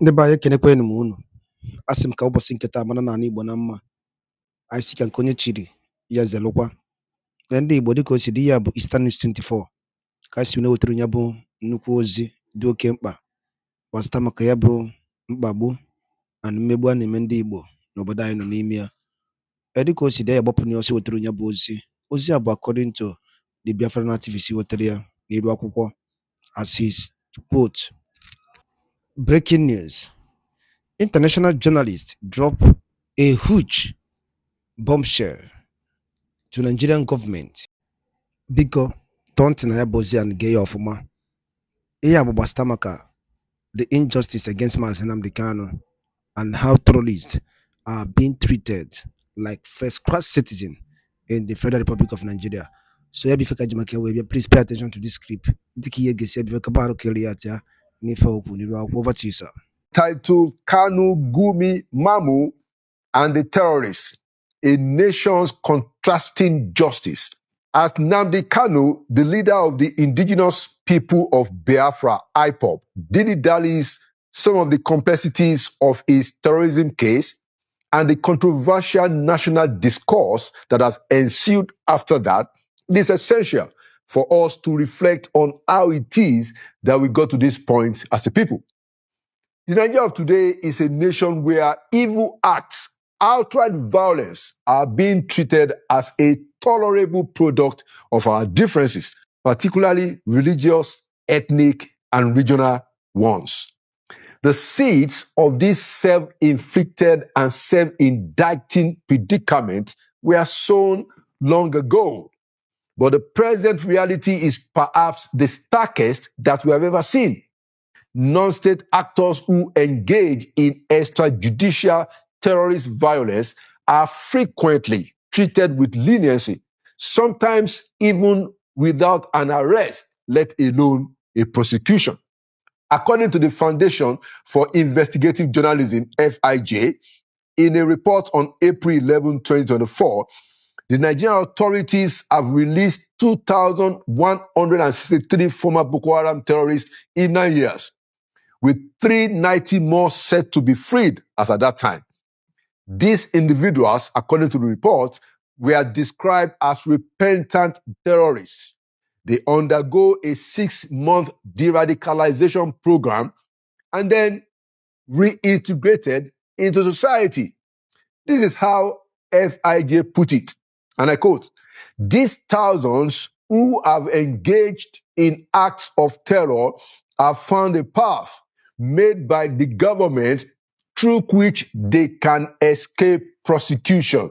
Ndị be anyị ekenekwanụ m unu. Asị m ka ụbọchị nke taa mara n'ala Igbo na mma. Anyị sị ka nke onye chiri ya zelụkwa. Na ndị Igbo dịka o si dị ya bụ Easter News 24 ka anyị si na-ewetara ya bụ nnukwu ozi dị oke mkpa gbasịta maka ya bụ mkpagbu na mmegbu a na-eme ndị Igbo n'obodo anyị nọ n'ime ya. Dịka o si dị ya gbapụ na ọsọ wetara ya bụ ozi a bụ according to the Biafran activist wetara ya n'iru akwụkwọ as his quote. Breaking news. International journalists drop a huge bombshell to Nigerian government. Biko tonti na ya bozi and gay ofuma. Iya gbasịta maka the injustice against Nnamdi Kanu and how terrorists are being treated like first-class citizens in the Federal Republic of Nigeria. So yeah, please pay attention to this script. Over to you, sir. Titled Kanu, Gumi, Mamu, and the Terrorists, a Nation's Contrasting Justice. As Nnamdi Kanu, the leader of the indigenous people of Biafra, IPOB, dilly-dallies some of the complexities of his terrorism case and the controversial national discourse that has ensued after that, it is essential for us to reflect on how it is that we got to this point as a people. The Nigeria of today is a nation where evil acts, outright violence, are being treated as a tolerable product of our differences, particularly religious, ethnic, and regional ones. The seeds of this self-inflicted and self-indicting predicament were sown long ago. But the present reality is perhaps the starkest that we have ever seen. Non-state actors who engage in extrajudicial terrorist violence are frequently treated with leniency, sometimes even without an arrest, let alone a prosecution. According to the Foundation for Investigative Journalism, FIJ, in a report on April 11, 2024, the Nigerian authorities have released 2,163 former Boko Haram terrorists in 9 years, with 390 more set to be freed as at that time. These individuals, according to the report, were described as repentant terrorists. They undergo a 6-month de-radicalization program and then reintegrated into society. This is how FIJ put it, and I quote, "These thousands who have engaged in acts of terror have found a path made by the government through which they can escape prosecution."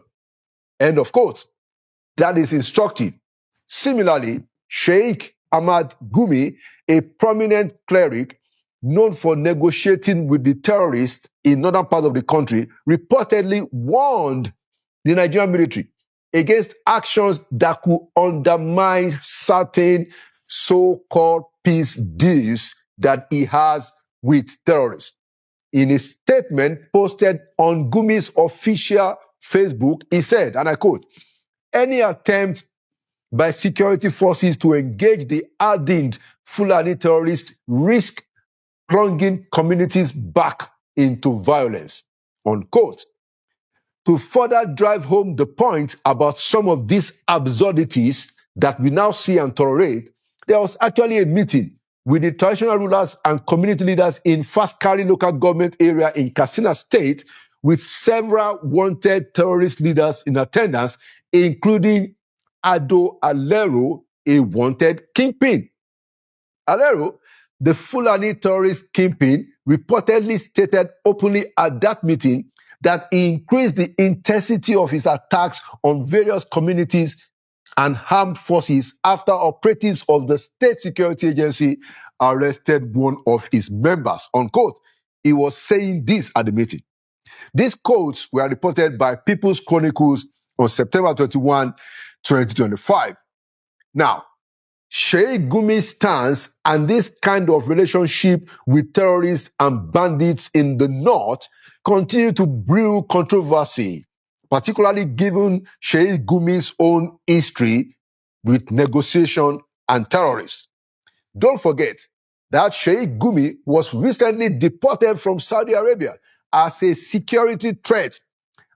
End of quote. That is instructive. Similarly, Sheikh Ahmad Gumi, a prominent cleric known for negotiating with the terrorists in northern part of the country, reportedly warned the Nigerian military against actions that could undermine certain so-called peace deals that he has with terrorists. In a statement posted on Gumi's official Facebook, he said, and I quote, "Any attempt by security forces to engage the hardened Fulani terrorists risk plunging communities back into violence." Unquote. To further drive home the point about some of these absurdities that we now see and tolerate, there was actually a meeting with the traditional rulers and community leaders in Faskari local government area in Katsina State, with several wanted terrorist leaders in attendance, including Ado Alero, a wanted kingpin. Alero, the Fulani terrorist kingpin, reportedly stated openly at that meeting that he increased the intensity of his attacks on various communities and armed forces after operatives of the State Security Agency arrested one of his members. Unquote. He was saying this at the meeting. These quotes were reported by People's Chronicles on September 21, 2025. Now, Sheikh Gumi's stance and this kind of relationship with terrorists and bandits in the north continue to brew controversy, particularly given Sheikh Gumi's own history with negotiation and terrorists. Don't forget that Sheikh Gumi was recently deported from Saudi Arabia as a security threat,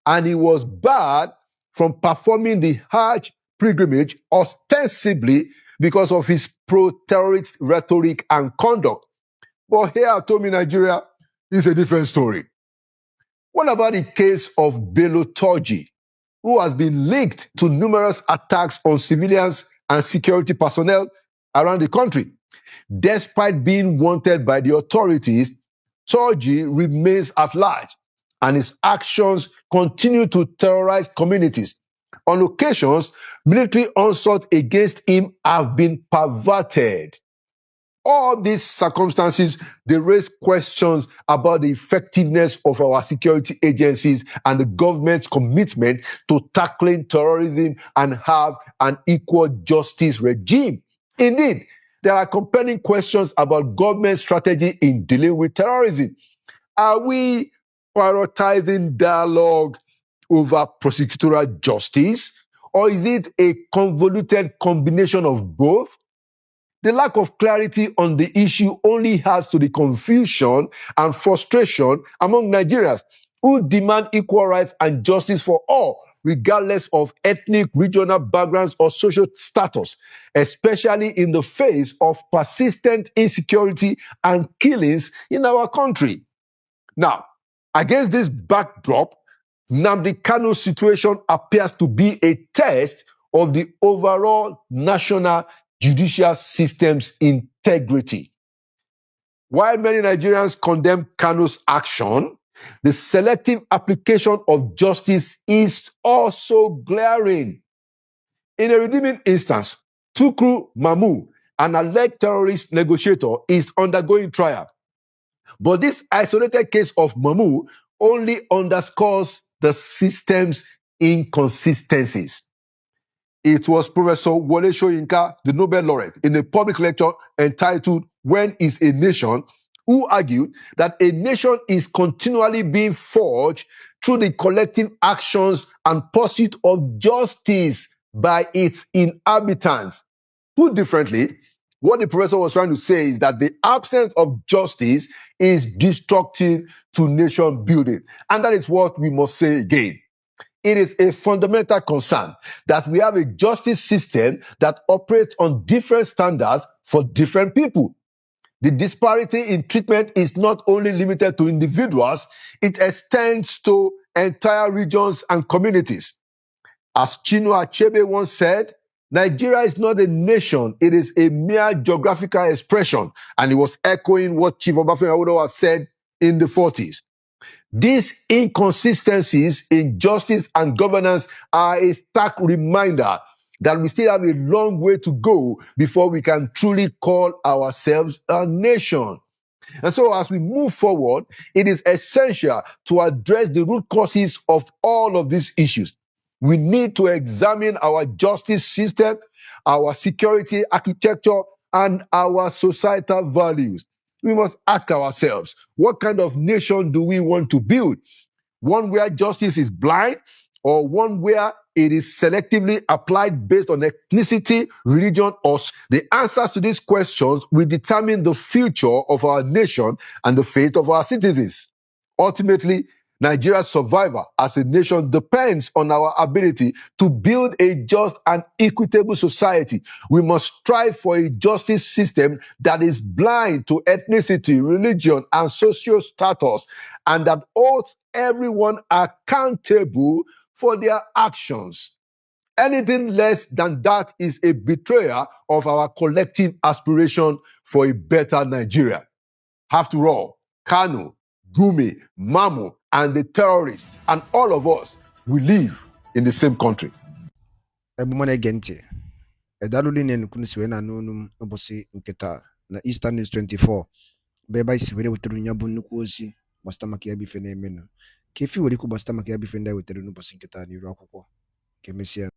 and he was barred from performing the Hajj pilgrimage ostensibly because of his pro-terrorist rhetoric and conduct. But here at home in Nigeria, is a different story. What about the case of Bello Turji, who has been linked to numerous attacks on civilians and security personnel around the country? Despite being wanted by the authorities, Turji remains at large, and his actions continue to terrorize communities. On occasions, military onslaught against him have been perverted. All these circumstances, they raise questions about the effectiveness of our security agencies and the government's commitment to tackling terrorism and have an equal justice regime. Indeed, there are compelling questions about government strategy in dealing with terrorism. Are we prioritizing dialogue over prosecutorial justice, or is it a convoluted combination of both? The lack of clarity on the issue only adds to the confusion and frustration among Nigerians who demand equal rights and justice for all, regardless of ethnic, regional backgrounds, or social status, especially in the face of persistent insecurity and killings in our country. Now, against this backdrop, Nnamdi Kanu's situation appears to be a test of the overall national judicial system's integrity. While many Nigerians condemn Kanu's action, the selective application of justice is also glaring. In a redeeming instance, Tukru Mamu, an alleged terrorist negotiator, is undergoing trial. But this isolated case of Mamu only underscores the system's inconsistencies. It was Professor Wole Soyinka, the Nobel laureate, in a public lecture entitled When is a Nation?, who argued that a nation is continually being forged through the collective actions and pursuit of justice by its inhabitants. Put differently, what the professor was trying to say is that the absence of justice is destructive to nation building. And that is what we must say again. It is a fundamental concern that we have a justice system that operates on different standards for different people. The disparity in treatment is not only limited to individuals, it extends to entire regions and communities. As Chinua Achebe once said, Nigeria is not a nation, it is a mere geographical expression. And he was echoing what Chief Obafemi Awolowo said in the 40s. These inconsistencies in justice and governance are a stark reminder that we still have a long way to go before we can truly call ourselves a nation. And so as we move forward, it is essential to address the root causes of all of these issues. We need to examine our justice system, our security architecture, and our societal values. We must ask ourselves, what kind of nation do we want to build? One where justice is blind, or one where it is selectively applied based on ethnicity, religion, or... The answers to these questions will determine the future of our nation and the fate of our citizens. Ultimately, Nigeria's survival as a nation depends on our ability to build a just and equitable society. We must strive for a justice system that is blind to ethnicity, religion, and social status, and that holds everyone accountable for their actions. Anything less than that is a betrayal of our collective aspiration for a better Nigeria. After all, Kanu, Gumi, Mamu, and the terrorists, and all of us, we live in the same country. Ebumana gente. Edaluli ne nukunu siwe na nunum obosi nketa na Eastern News 24. Beba isiwene weteru nyabu nuku ozi basta maki ya bife na emenu. Kefi waliku basta maki ya bife nda weteru nubosi nketa ni uru akwụkwọ. Kemesia.